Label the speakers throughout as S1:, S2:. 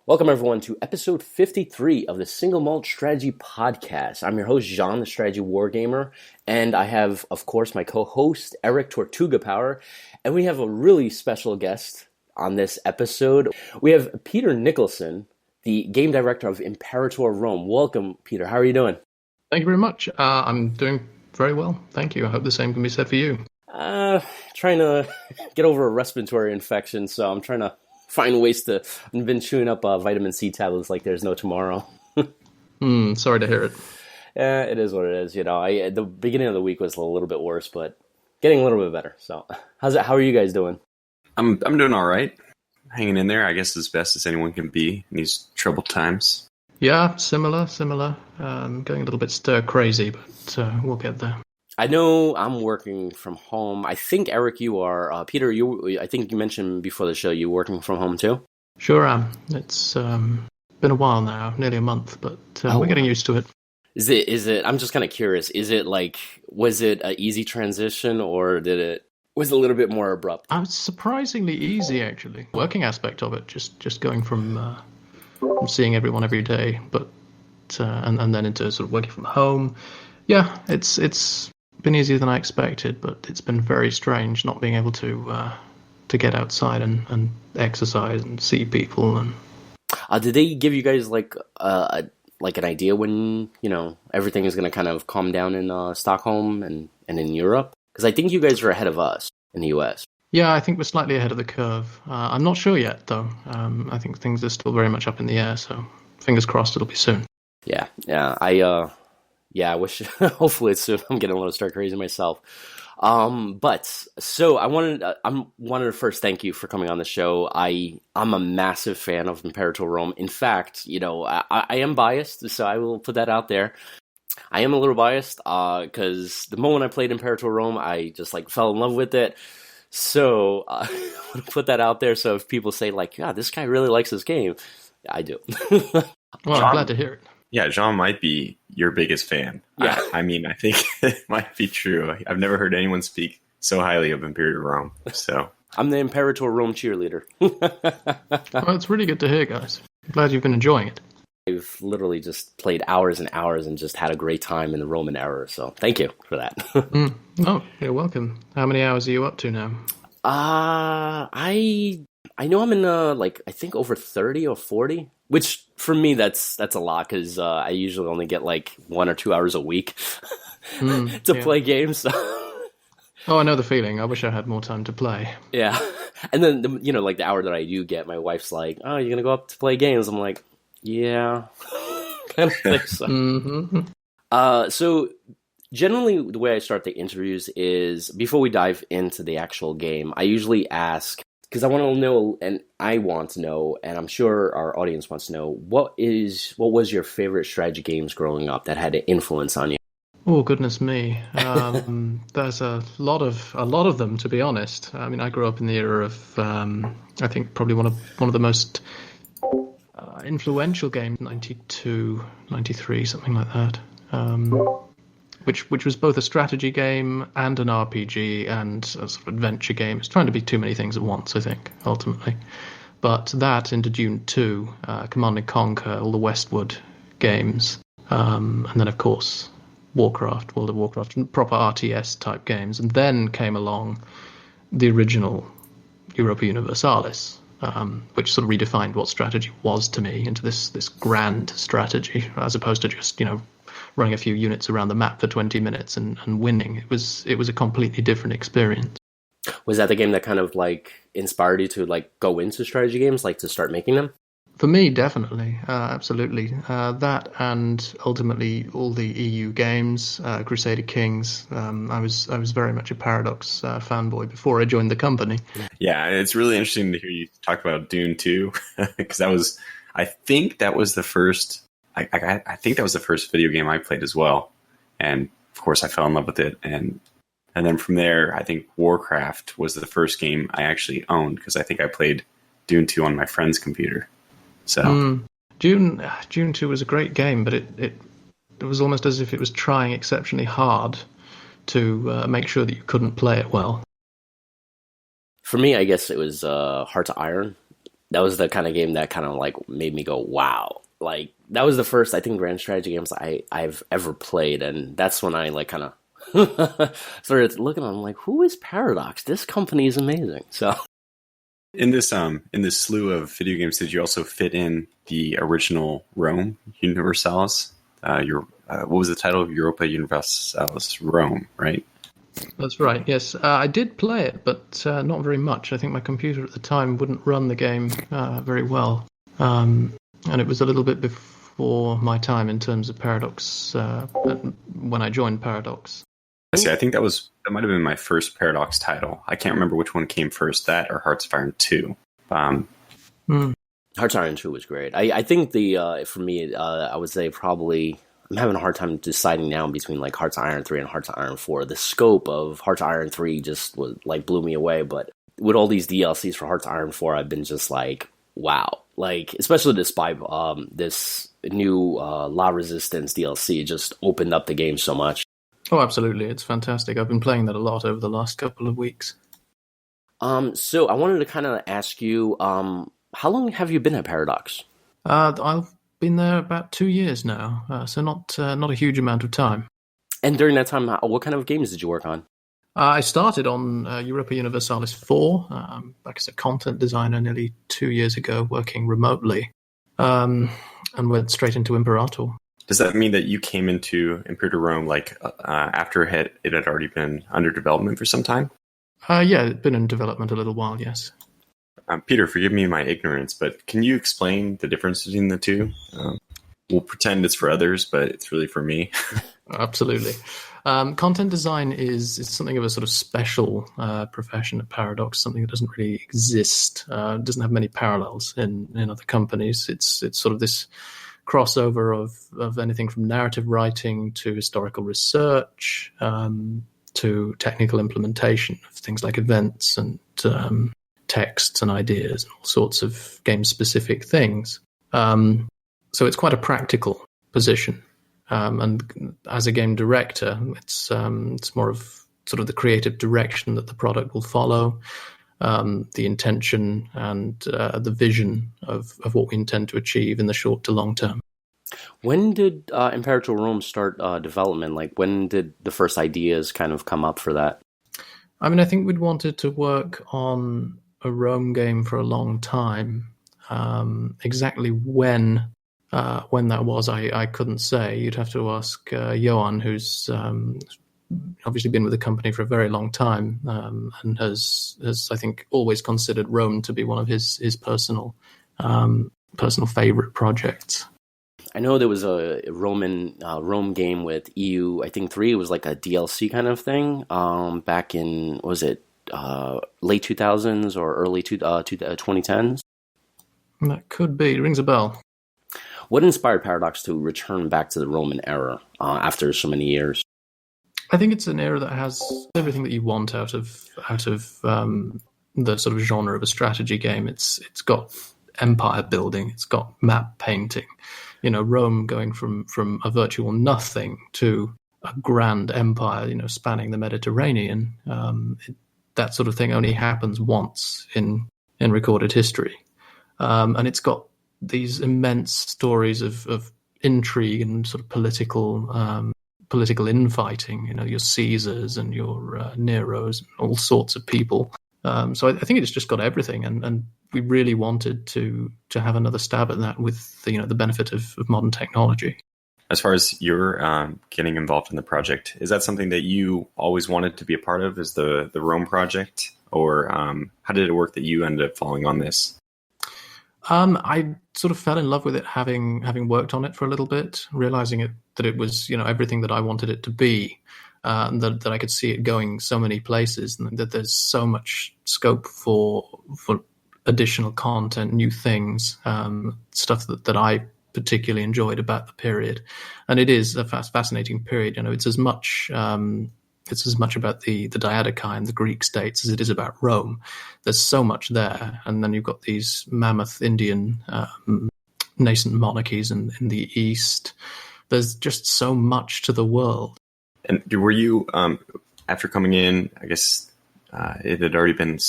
S1: Welcome, everyone, to episode 53 of the Single Malt Strategy Podcast. I'm your host, Jean, the Strategy Wargamer, and I have, of course, my co-host, Eric TortugaPower, and we have a really special guest on this episode. We have Peter Nicholson, the game director of Imperator Rome. Welcome, Peter. How are you doing?
S2: Thank you very much. I'm doing very well. Thank you. I hope the same can be said for you.
S1: Trying to get over a respiratory infection, so I'm trying to find ways to. I've been chewing up vitamin C tablets like there's no tomorrow.
S2: Sorry to hear it.
S1: Yeah, it is what it is. You know, the beginning of the week was a little bit worse, but getting a little bit better. So, how are you guys doing?
S3: I'm doing all right. Hanging in there, I guess, as best as anyone can be in these troubled times.
S2: Yeah, similar. Going a little bit stir crazy, but we'll get there.
S1: I know I'm working from home. I think, Eric, you are. Peter, I think you mentioned before the show you're working from home too?
S2: Sure am. It's been a while now, nearly a month, but we're getting used to it.
S1: Is it? I'm just kind of curious. Was it an easy transition, or was it a little bit more abrupt?
S2: It's surprisingly easy, actually. Working aspect of it, just going from seeing everyone every day, but and then into sort of working from home. Yeah, it's been easier than I expected, but it's been very strange not being able to get outside and exercise and see people. And
S1: did they give you guys like an idea when everything is going to kind of calm down in Stockholm and in Europe? Because I think you guys are ahead of us in the US.
S2: Yeah, I think we're slightly ahead of the curve. I'm not sure yet, though. I think things are still very much up in the air, so fingers crossed it'll be soon.
S1: Yeah. I wish. Hopefully it's soon. I'm getting a little stir crazy myself. But so I wanted to first thank you for coming on the show. I'm a massive fan of Imperator Rome. In fact, I am biased, so I will put that out there. I am a little biased because the moment I played Imperator Rome, I just fell in love with it. So I want to put that out there. So if people say yeah, this guy really likes this game, I do.
S2: Well, I'm glad to hear it.
S3: Yeah, Jean might be your biggest fan.
S1: Yeah.
S3: I mean, I think it might be true. I've never heard anyone speak so highly of Imperator Rome. So
S1: I'm the Imperator Rome cheerleader.
S2: Well, it's really good to hear, guys. I'm glad you've been enjoying it.
S1: I've literally just played hours and hours and just had a great time in the Roman era. So thank you for that.
S2: Oh, you're welcome. How many hours are you up to now?
S1: I know I'm in I think over 30 or 40, which for me that's a lot because I usually only get 1 or 2 hours a week to play games. So.
S2: Oh, I know the feeling. I wish I had more time to play.
S1: Yeah, and then the hour that I do get, my wife's like, "Oh, you're gonna go up to play games?" I'm like, "Yeah, kind of think so."
S2: Mm-hmm.
S1: So generally, the way I start the interviews is before we dive into the actual game, I usually ask. Because I want to know, and I want to know, and I'm sure our audience wants to know, what was your favorite strategy games growing up that had an influence on you?
S2: Oh, goodness me. There's a lot of them, to be honest. I mean, I grew up in the era of, I think probably one of the most influential games, 92, 93, something like that. Which was both a strategy game and an RPG and a sort of adventure game. It's trying to be too many things at once, I think, ultimately. But that into Dune 2, Command & Conquer, all the Westwood games, and then, of course, World of Warcraft, proper RTS-type games. And then came along the original Europa Universalis, which sort of redefined what strategy was to me into this grand strategy, as opposed to just, running a few units around the map for 20 minutes and winning. It was a completely different experience.
S1: Was that the game that kind of inspired you to go into strategy games, to start making them?
S2: For me, definitely, absolutely. That and ultimately all the EU games, Crusader Kings. I was very much a Paradox fanboy before I joined the company.
S3: Yeah, it's really interesting to hear you talk about Dune 2 because I think that was the first. I think that was the first video game I played as well, and of course I fell in love with it. And then from there, I think Warcraft was the first game I actually owned because I think I played Dune 2 on my friend's computer. So
S2: Dune 2 was a great game, but it was almost as if it was trying exceptionally hard to make sure that you couldn't play it well.
S1: For me, I guess it was Heart to Iron. That was the kind of game that kind of like made me go, wow. Like that was the first, I think, grand strategy games I've ever played, and that's when I like kind of started looking at them like, who is Paradox? This company is amazing. So
S3: in this slew of video games, did you also fit in the original Rome Universalis? What was the title of Europa Universalis Rome, right?
S2: That's right, yes. I did play it, but not very much. I think my computer at the time wouldn't run the game very well. And it was a little bit before my time in terms of Paradox, when I joined Paradox.
S3: I see. I think that might have been my first Paradox title. I can't remember which one came first, that or Hearts of Iron 2.
S1: Hearts of Iron 2 was great. I think for me, I would say probably, I'm having a hard time deciding now between like Hearts of Iron 3 and Hearts of Iron 4. The scope of Hearts of Iron 3 just was like blew me away, but with all these DLCs for Hearts of Iron 4, I've been just like, wow. Like, especially despite this new La Resistance DLC just opened up the game so much.
S2: Oh, absolutely. It's fantastic. I've been playing that a lot over the last couple of weeks.
S1: So I wanted to kind of ask you, how long have you been at Paradox?
S2: I've been there about 2 years now, so not a huge amount of time.
S1: And during that time, what kind of games did you work on?
S2: I started on Europa Universalis 4, back as a content designer nearly 2 years ago, working remotely, and went straight into Imperator.
S3: Does that mean that you came into Imperator Rome like after it had already been under development for some time?
S2: Yeah, it's been in development a little while, yes.
S3: Peter, forgive me my ignorance, but can you explain the difference between the two? We'll pretend it's for others, but it's really for me.
S2: Absolutely. Content design is something of a sort of special profession at Paradox, something that doesn't really exist, doesn't have many parallels in other companies. It's sort of this crossover of anything from narrative writing to historical research to technical implementation of things like events and texts and ideas and all sorts of game-specific things. So it's quite a practical position. And as a game director, it's more of sort of the creative direction that the product will follow, the intention and the vision of what we intend to achieve in the short to long term.
S1: When did Imperator Rome start development? Like, when did the first ideas kind of come up for that?
S2: I mean, I think we'd wanted to work on a Rome game for a long time. Exactly when that was, I couldn't say. You'd have to ask Johan, who's obviously been with the company for a very long time and has I think always considered Rome to be one of his personal favorite projects. I
S1: know there was a Rome game with EU, I think 3. It was like a DLC kind of thing back in, was it late 2000s or early 2010s?
S2: That could be. It rings a bell.
S1: What inspired Paradox to return back to the Roman era after so many years?
S2: I think it's an era that has everything that you want out of the sort of genre of a strategy game. It's got empire building. It's got map painting. You know, Rome going from a virtual nothing to a grand empire, spanning the Mediterranean. That sort of thing only happens once in recorded history. And it's got these immense stories of intrigue and sort of political infighting, your Caesars and your Neros, and all sorts of people. So I think it's just got everything, and we really wanted to have another stab at that with the benefit of modern technology.
S3: As far as your getting involved in the project, is that something that you always wanted to be a part of, is the Rome project, or how did it work that you ended up falling on this?
S2: I sort of fell in love with it having worked on it for a little bit, realizing that it was everything that I wanted it to be, and that I could see it going so many places, and that there's so much scope for additional content, new things, stuff that I particularly enjoyed about the period. And it is a fascinating period. It's as much about the Diadochi and the Greek states as it is about Rome. There's so much there. And then you've got these mammoth Indian nascent monarchies in the East. There's just so much to the world.
S3: And were you, after coming in, I guess it had already been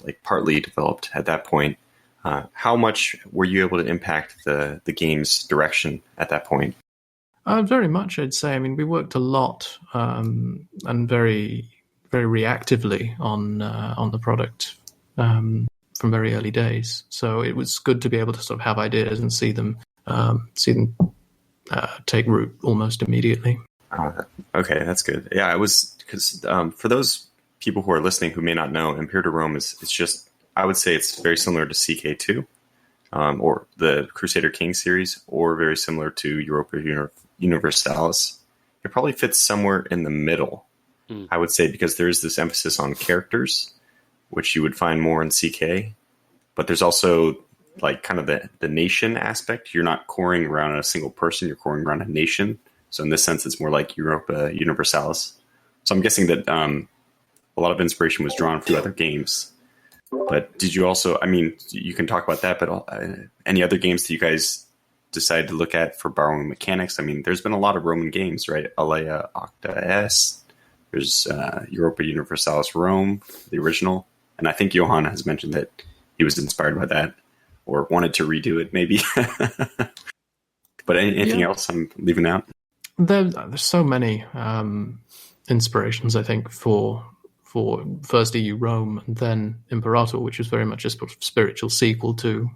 S3: like partly developed at that point, How much were you able to impact the game's direction at that point?
S2: Very much, I'd say. I mean, we worked a lot and very, very reactively on the product from very early days. So it was good to be able to sort of have ideas and see them take root almost immediately.
S3: Okay, that's good. Yeah, it was because for those people who are listening who may not know, Imperator Rome is just, I would say it's very similar to CK2 or the Crusader King series, or very similar to Europa Universalis. It probably fits somewhere in the middle, I would say, because there's this emphasis on characters, which you would find more in CK, but there's also like kind of the nation aspect. You're not coring around a single person, you're coring around a nation. So in this sense, it's more like Europa Universalis. So I'm guessing that a lot of inspiration was drawn from other games. But did you also, I mean, you can talk about that, but any other games that you guys decided to look at for borrowing mechanics? I mean, there's been a lot of Roman games, right? Alea Octa S, there's Europa Universalis Rome, the original. And I think Johan has mentioned that he was inspired by that or wanted to redo it, maybe. But anything else I'm leaving out?
S2: There's so many inspirations, I think, for first EU Rome and then Imperator, which was very much a sort of spiritual sequel to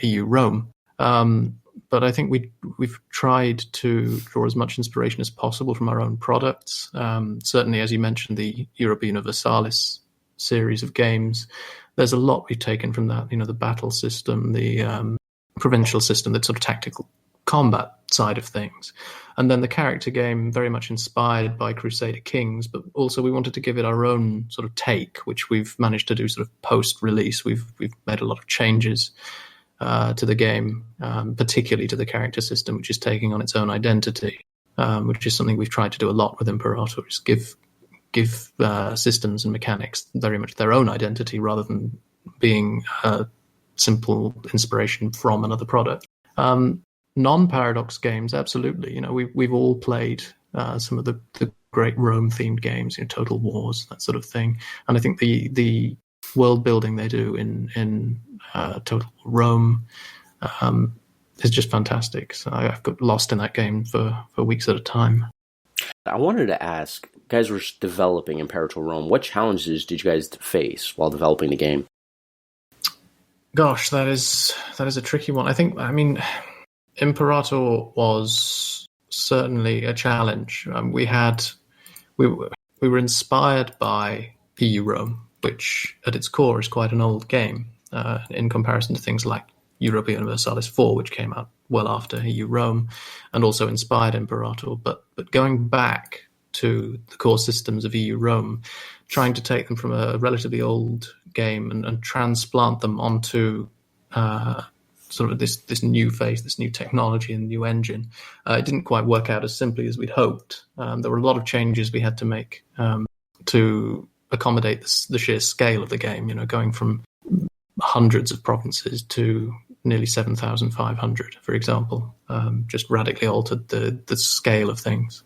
S2: EU Rome. But I think we've tried to draw as much inspiration as possible from our own products. Certainly, as you mentioned, the Europa Universalis series of games, there's a lot we've taken from that. You know, the battle system, the provincial system, the sort of tactical combat side of things. And then the character game, very much inspired by Crusader Kings, but also we wanted to give it our own sort of take, which we've managed to do sort of post-release. We've made a lot of changes to the game, particularly to the character system, which is taking on its own identity, which is something we've tried to do a lot with Imperator, is give systems and mechanics very much their own identity rather than being a simple inspiration from another product. Non-Paradox games, absolutely. You know, we've all played some of the great Rome-themed games, you know, Total Wars, that sort of thing. And I think the world building they do in Total Rome is just fantastic. So I've got lost in that game for weeks at a time.
S1: I wanted to ask, you guys were developing Imperator Rome. What challenges did you guys face while developing the game?
S2: Gosh, that is a tricky one. I mean, Imperator was certainly a challenge. We were inspired by EU Rome, which at its core is quite an old game in comparison to things like Europa Universalis 4, which came out well after EU Rome and also inspired Imperator. But going back to the core systems of EU Rome, trying to take them from a relatively old game and transplant them onto sort of this new phase, this new technology and new engine. It didn't quite work out as simply as we'd hoped. There were a lot of changes we had to make to accommodate the sheer scale of the game, you know, going from hundreds of provinces to nearly 7,500, for example, just radically altered the scale of things.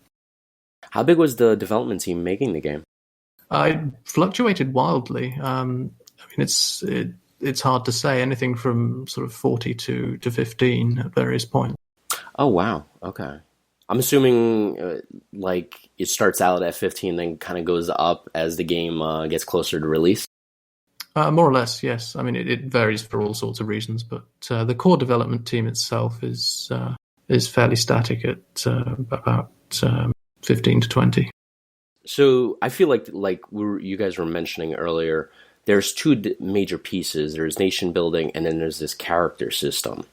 S1: How big was the development team making the game?
S2: It fluctuated wildly. I mean, it's hard to say, anything from sort of 40 to 15 at various points.
S1: Oh, wow. Okay. I'm assuming like it starts out at 15, then kind of goes up as the game gets closer to release?
S2: More or less, yes. I mean, it varies for all sorts of reasons, but the core development team itself is fairly static at about 15 to 20.
S1: So I feel like you guys were mentioning earlier, there's two major pieces. There's nation building, and then there's this character system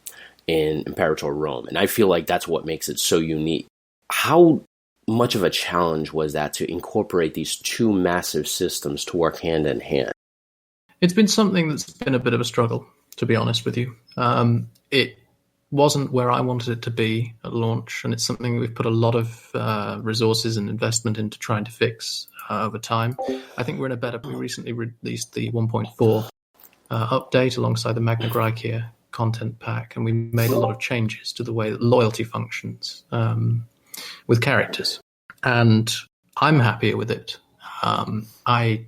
S1: in Imperator Rome. And I feel like that's what makes it so unique. How much of a challenge was that to incorporate these two massive systems to work hand in hand?
S2: It's been something that's been a bit of a struggle, to be honest with you. It wasn't where I wanted it to be at launch, and it's something we've put a lot of resources and investment into trying to fix over time. I think we're in a better... We recently released the 1.4 update alongside the Magna Graecia content pack, and we made a lot of changes to the way that loyalty functions with characters. And I'm happier with it. I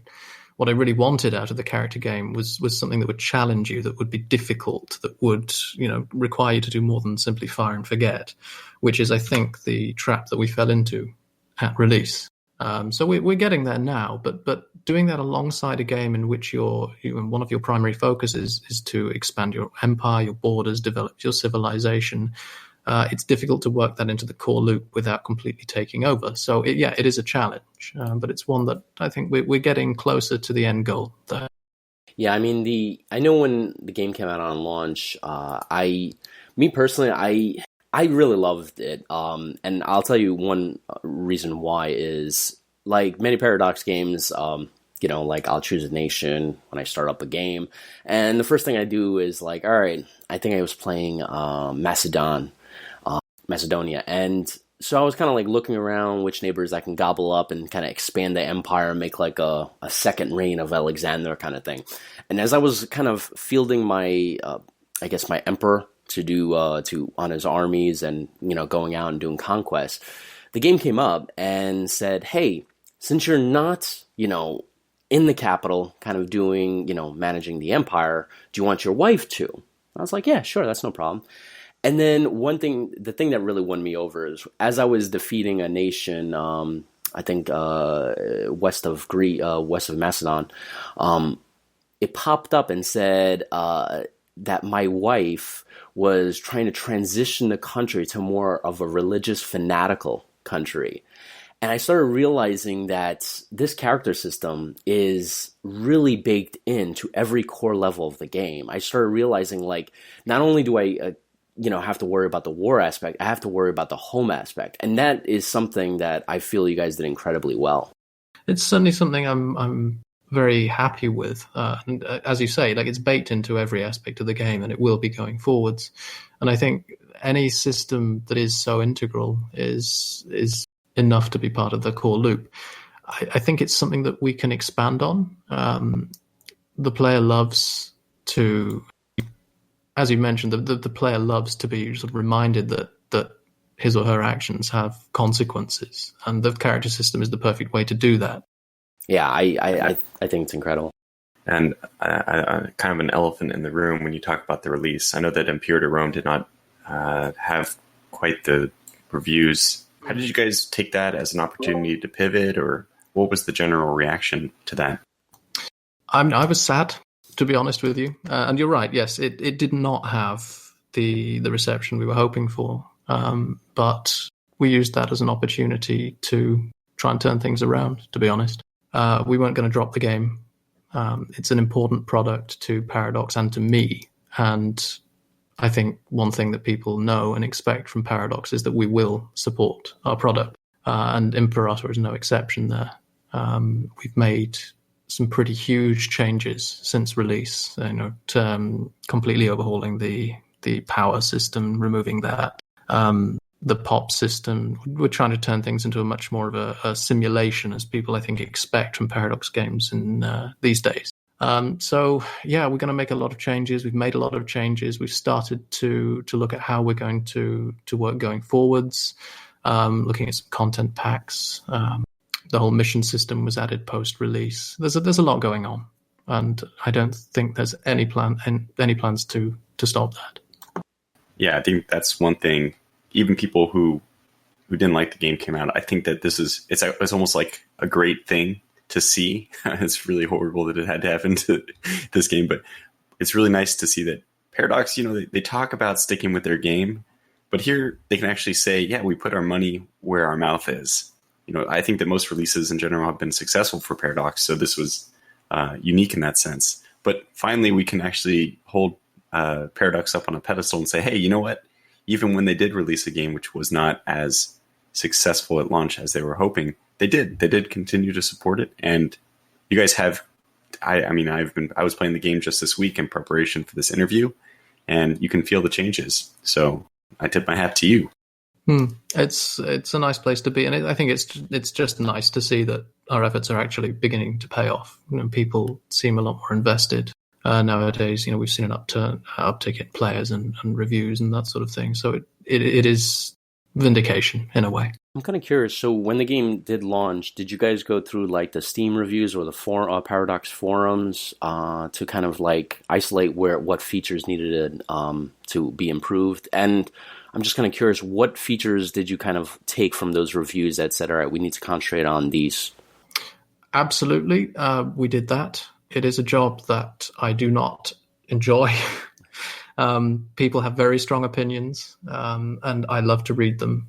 S2: what I really wanted out of the character game was something that would challenge you, that would be difficult, that would, require you to do more than simply fire and forget, which is, I think, the trap that we fell into at release. So we're getting there now, but doing that alongside a game in which one of your primary focuses is to expand your empire, your borders, develop your civilization. It's difficult to work that into the core loop without completely taking over. So it is a challenge, but it's one that I think we're getting closer to the end goal there.
S1: Yeah, I mean, I know when the game came out on launch, me personally, I really loved it. And I'll tell you one reason why is, like many Paradox games, like I'll choose a nation when I start up a game. And the first thing I do is like, all right, I think I was playing Macedonia. And so I was kind of like looking around which neighbors I can gobble up and kind of expand the empire and make like a second reign of Alexander kind of thing. And as I was kind of fielding my emperor to do on his armies and going out and doing conquests, the game came up and said, hey, since you're not in the capital kind of doing managing the empire, do you want your wife to? I was like, yeah, sure, that's no problem. And then the thing that really won me over is, as I was defeating a nation, I think west of Macedon, it popped up and said that my wife was trying to transition the country to more of a religious fanatical country. And I started realizing that this character system is really baked into every core level of the game. I started realizing, like, not only do I have to worry about the war aspect, I have to worry about the home aspect. And that is something that I feel you guys did incredibly well.
S2: It's certainly something I'm very happy with. And as you say, like, it's baked into every aspect of the game, and it will be going forwards. And I think any system that is so integral is enough to be part of the core loop. I think it's something that we can expand on. The player loves to, as you mentioned, the player loves to be sort of reminded that his or her actions have consequences, and the character system is the perfect way to do that.
S1: Yeah, I think it's incredible.
S3: And kind of an elephant in the room when you talk about the release. I know that Imperator Rome did not have quite the reviews. How did you guys take that as an opportunity to pivot, or what was the general reaction to that?
S2: I was sad, to be honest with you. And you're right, yes, it did not have the reception we were hoping for. But we used that as an opportunity to try and turn things around, to be honest. We weren't going to drop the game. It's an important product to Paradox and to me. And I think one thing that people know and expect from Paradox is that we will support our product. And Imperator is no exception there. We've made some pretty huge changes since release, completely overhauling the power system, removing that. The pop system, we're trying to turn things into a much more of a simulation, as people, I think, expect from Paradox games in these days. So, yeah, we're going to make a lot of changes. We've made a lot of changes. We've started to look at how we're going to work going forwards, looking at some content packs. The whole mission system was added post-release. There's a lot going on, and I don't think there's any plans to stop that. Yeah,
S3: I think that's one thing. Even people who didn't like the game came out, I think that it's almost like a great thing to see. It's really horrible that it had to happen to this game, but it's really nice to see that Paradox, they talk about sticking with their game, but here they can actually say, yeah, we put our money where our mouth is. I think that most releases in general have been successful for Paradox, so this was unique in that sense. But finally, we can actually hold Paradox up on a pedestal and say, hey, you know what? Even when they did release a game which was not as successful at launch as they were hoping, they did continue to support it. And you guys have, I was playing the game just this week in preparation for this interview, and you can feel the changes. So I tip my hat to you.
S2: It's a nice place to be, and I think it's just nice to see that our efforts are actually beginning to pay off. People seem a lot more invested nowadays. We've seen an uptick in players and reviews and that sort of thing. So it is vindication in a way.
S1: I'm kind of curious. So when the game did launch, did you guys go through like the Steam reviews or the Paradox forums to kind of like isolate what features needed to be improved? And I'm just kind of curious, what features did you kind of take from those reviews that said, all right, we need to concentrate on these?
S2: Absolutely, we did that. It is a job that I do not enjoy. People have very strong opinions, and I love to read them.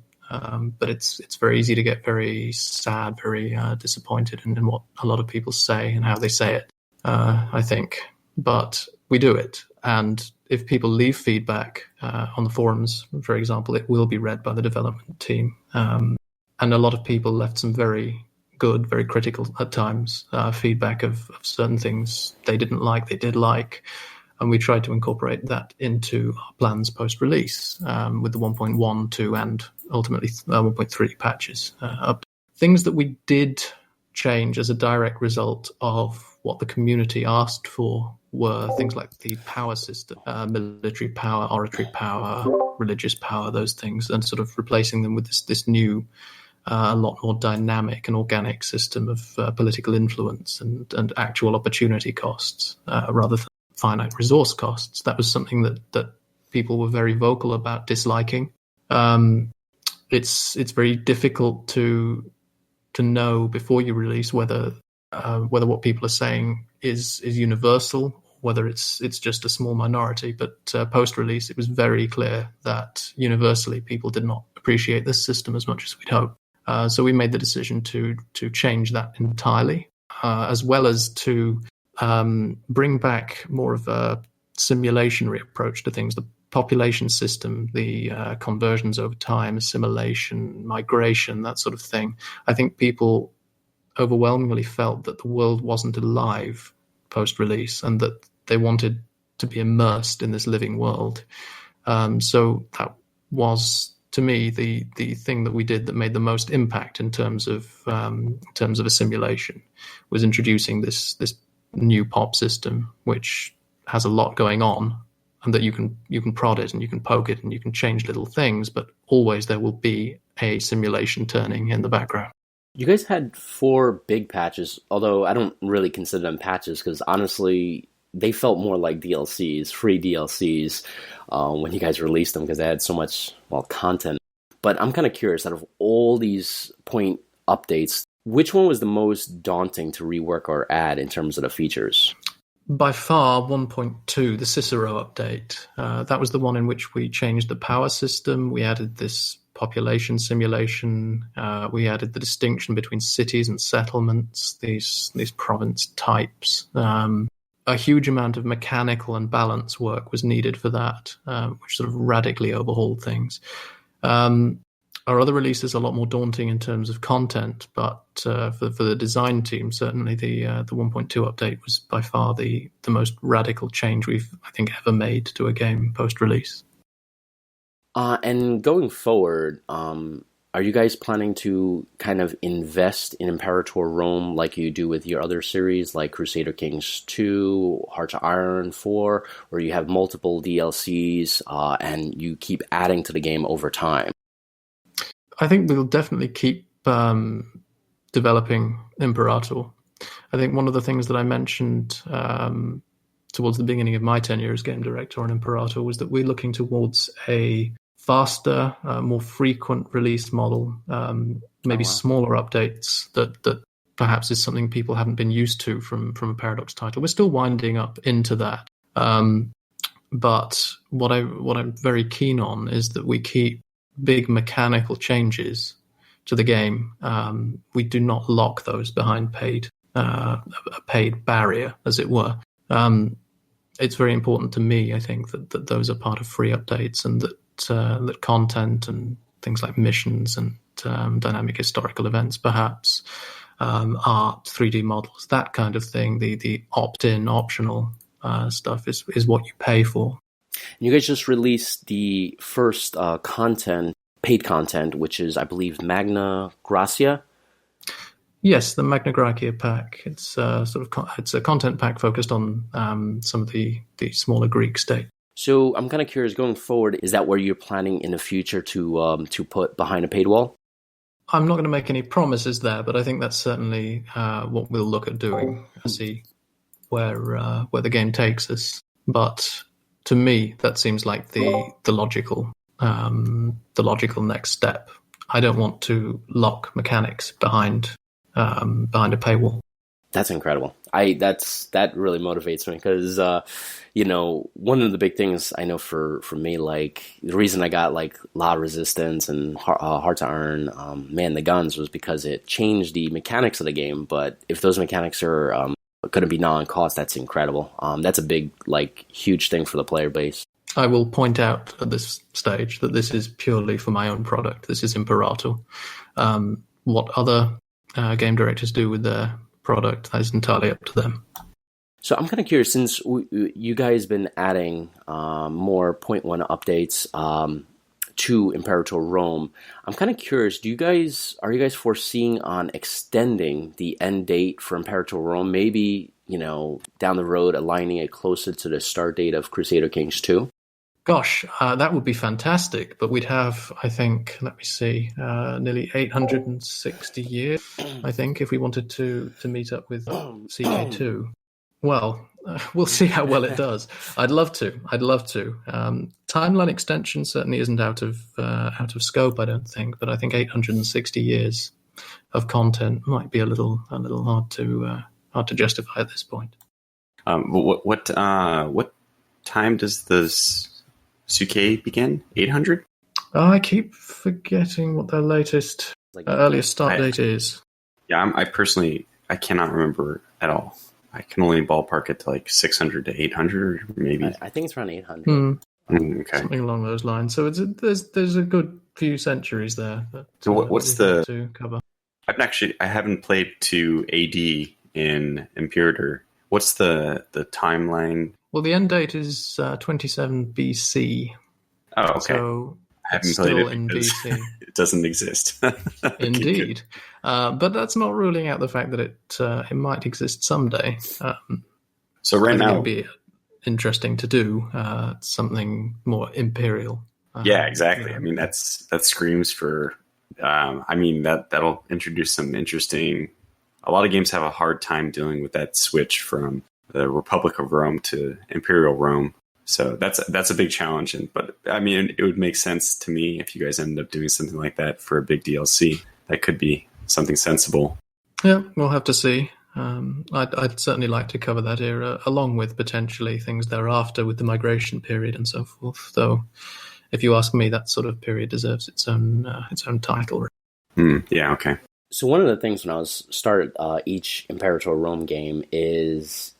S2: But it's very easy to get very sad, very disappointed in what a lot of people say and how they say it, I think. But we do it. And if people leave feedback on the forums, for example, it will be read by the development team. And a lot of people left some very good, very critical at times feedback of certain things they didn't like, they did like. And we tried to incorporate that into our plans post-release with the 1.1, 2, and ultimately 1.3 patches. Things that we did change as a direct result of what the community asked for were things like the power system, military power, oratory power, religious power, those things, and sort of replacing them with this new, a lot more dynamic and organic system of political influence and actual opportunity costs rather than finite resource costs. That was something that people were very vocal about disliking. It's very difficult to know before you release whether what people are saying is universal, whether it's just a small minority. But post-release, it was very clear that universally people did not appreciate this system as much as we'd hoped. So we made the decision to change that entirely, as well as to bring back more of a simulationary approach to things. The population system, the conversions over time, assimilation, migration, that sort of thing. I think people overwhelmingly felt that the world wasn't alive post-release and that they wanted to be immersed in this living world. So that was, to me, the thing that we did that made the most impact in terms of a simulation, was introducing this new pop system, which has a lot going on, and that you can prod it and you can poke it and you can change little things, but always there will be a simulation turning in the background.
S1: You guys had 4 big patches, although I don't really consider them patches because honestly, they felt more like DLCs, free DLCs, when you guys released them because they had so much, content. But I'm kind of curious, out of all these point updates, which one was the most daunting to rework or add in terms of the features?
S2: By far, 1.2, the Cicero update. That was the one in which we changed the power system. We added this population simulation. We added the distinction between cities and settlements, these province types. A huge amount of mechanical and balance work was needed for that, which sort of radically overhauled things. Our other releases are a lot more daunting in terms of content, but for the design team, certainly the 1.2 update was by far the most radical change we've, I think, ever made to a game post-release.
S1: And going forward, are you guys planning to kind of invest in Imperator Rome like you do with your other series, like Crusader Kings 2, Hearts of Iron 4, where you have multiple DLCs and you keep adding to the game over time?
S2: I think we'll definitely keep developing Imperator. I think one of the things that I mentioned towards the beginning of my tenure as game director on Imperator was that we're looking towards a faster, more frequent release model, maybe smaller updates that perhaps is something people haven't been used to from a Paradox title. We're still winding up into that. But what I'm very keen on is that we keep big mechanical changes to the game. We do not lock those behind a paid barrier, as it were. It's very important to me, I think, that those are part of free updates, and that content and things like missions and dynamic historical events, perhaps, art, 3D models, that kind of thing, the opt-in, optional stuff is what you pay for.
S1: You guys just released the first paid content, which is, I believe, Magna Gracia.
S2: Yes, the Magna Gracia pack. It's it's a content pack focused on some of the smaller Greek states.
S1: So I'm kind of curious, going forward, is that where you're planning in the future to put behind a paid wall?
S2: I'm not going to make any promises there, but I think that's certainly what we'll look at doing. See where the game takes us. But to me, that seems like the logical next step. I don't want to lock mechanics behind a paywall.
S1: That's incredible. That really motivates me because one of the big things I know for me, like the reason I got like lot resistance and hard to earn, man the guns was because it changed the mechanics of the game. But if those mechanics are going to be non-cost, that's incredible. That's a big, like, huge thing for the player base.
S2: I will point out at this stage that this is purely for my own product. This is Imperator. What other game directors do with their product, that is entirely up to them.
S1: So I'm kind of curious, since you guys been adding more 0.1 updates to Imperator Rome, I'm kind of curious, are you guys foreseeing on extending the end date for Imperator Rome, maybe, down the road, aligning it closer to the start date of Crusader Kings 2?
S2: Gosh, that would be fantastic, but we'd have, I think, let me see, nearly 860 years, I think, if we wanted to meet up with CK2. Well, we'll see how well it does. I'd love to. Timeline extension certainly isn't out of scope, I don't think, but I think 860 years of content might be a little hard to justify at this point.
S3: What time does this Suke begin? 800?
S2: I keep forgetting what their latest earliest start date is. Yeah,
S3: I cannot remember at all. I can only ballpark it to like 600 to 800, maybe.
S1: I think it's around 800.
S3: Okay.
S2: Something along those lines. So there's a good few centuries there.
S3: So what's the
S2: to cover?
S3: I haven't played to AD in Imperator. What's the timeline?
S2: Well, the end date is 27 BC.
S3: Oh, okay.
S2: So
S3: I haven't
S2: still
S3: played it
S2: in BC.
S3: It doesn't exist. Okay,
S2: Indeed. But that's not ruling out the fact that it might exist someday.
S3: So right now,
S2: it would be interesting to do something more imperial.
S3: Yeah, exactly. I mean, that screams for. That'll introduce some interesting. A lot of games have a hard time dealing with that switch from the Republic of Rome to Imperial Rome. So that's a big challenge. But I mean, it would make sense to me if you guys ended up doing something like that for a big DLC. That could be something sensible.
S2: Yeah, we'll have to see. I'd certainly like to cover that era, along with potentially things thereafter with the migration period and so forth. Though, if you ask me, that sort of period deserves its own title.
S3: Yeah, okay.
S1: So one of the things when I was started each Imperator Rome game is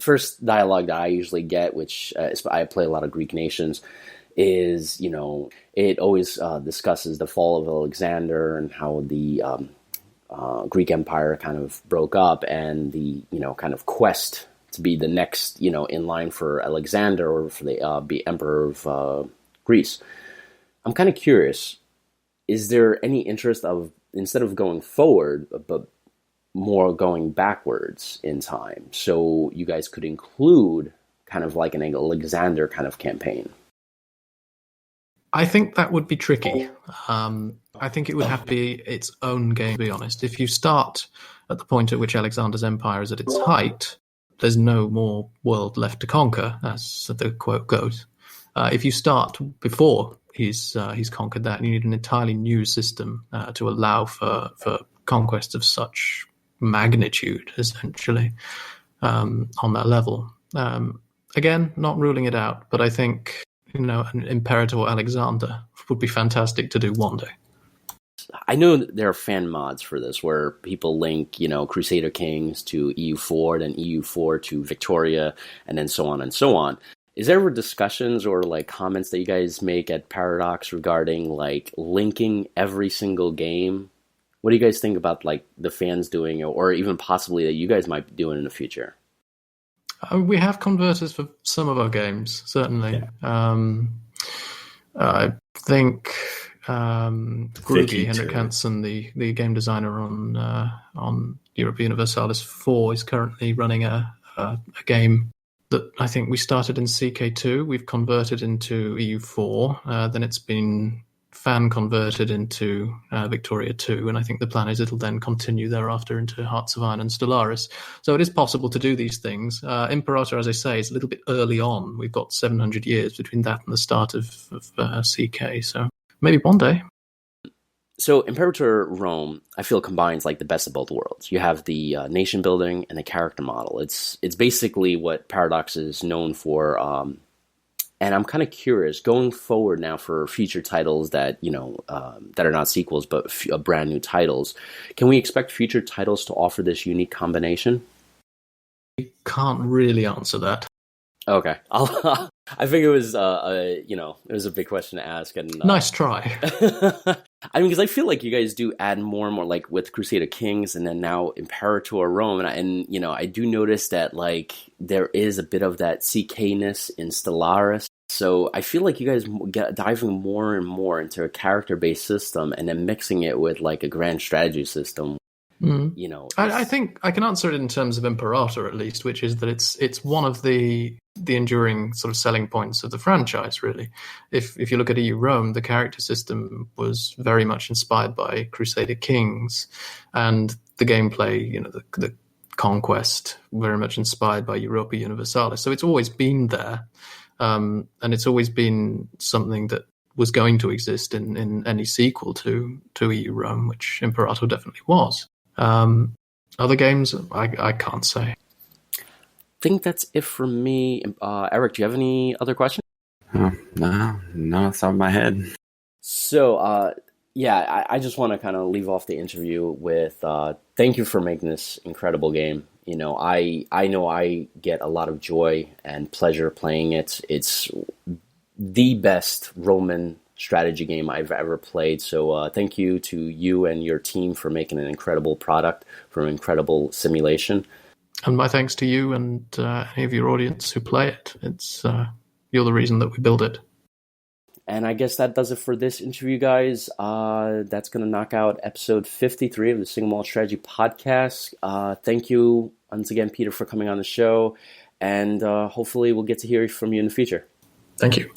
S1: first dialogue that I usually get, which I play a lot of Greek nations, is it always discusses the fall of Alexander and how the Greek Empire kind of broke up and the kind of quest to be the next in line for Alexander or for the be emperor of Greece. I'm kind of curious, is there any interest of, instead of going forward but more going backwards in time, so you guys could include kind of like an Alexander kind of campaign?
S2: I think that would be tricky. I think it would have to be its own game, to be honest. If you start at the point at which Alexander's empire is at its height, there's no more world left to conquer, as the quote goes. If you start before he's conquered that, you need an entirely new system to allow for conquest of such magnitude, essentially, on that level. Again, not ruling it out, but I think an Imperator Alexander would be fantastic to do one day.
S1: I know there are fan mods for this where people link, Crusader Kings to EU4, then EU4 to Victoria, and then so on and so on. Is there ever discussions or like comments that you guys make at Paradox regarding like linking every single game? What do you guys think about like the fans doing, or even possibly that you guys might be doing in the future?
S2: We have converters for some of our games, certainly. Yeah. I think Grugy, Henrik Hansen, the game designer on Europa Universalis 4, is currently running a game that I think we started in CK2. We've converted into EU4. Then it's been fan converted into Victoria 2, and I think the plan is it'll then continue thereafter into Hearts of Iron and Stellaris. So it is possible to do these things. Imperator, as I say, is a little bit early on. We've got 700 years between that and the start of CK, so maybe one day.
S1: So Imperator Rome, I feel, combines like the best of both worlds. You have the nation building and the character model. It's basically what Paradox is known for. And I'm kind of curious, going forward now for future titles that, that are not sequels, but brand new titles, can we expect future titles to offer this unique combination?
S2: Can't really answer that.
S1: Okay. I think it was, it was a big question to ask. And
S2: nice try.
S1: I mean, because I feel like you guys do add more and more, like with Crusader Kings and then now Imperator Rome. And I do notice that, like, there is a bit of that CK-ness in Stellaris. So I feel like you guys get diving more and more into a character-based system and then mixing it with, like, a grand strategy system.
S2: Mm. I think I can answer it in terms of Imperator, at least, which is that it's one of the enduring sort of selling points of the franchise, really. If you look at EU Rome, the character system was very much inspired by Crusader Kings, and the gameplay, the conquest, very much inspired by Europa Universalis. So it's always been there, and it's always been something that was going to exist in any sequel to EU Rome, which Imperator definitely was. Other games, I can't say.
S1: I think that's it for me. Eric, do you have any other questions?
S3: No, off the top of my head.
S1: So, I just want to kind of leave off the interview with thank you for making this incredible game. I know I get a lot of joy and pleasure playing it. It's the best Roman strategy game I've ever played. So thank you to you and your team for making an incredible product, for an incredible simulation.
S2: And my thanks to you and any of your audience who play it. It's you're the reason that we build it.
S1: And I guess that does it for this interview, guys. That's going to knock out episode 53 of the Single Malt Strategy podcast. Thank you once again, Peter, for coming on the show. And hopefully we'll get to hear from you in the future.
S2: Thank you.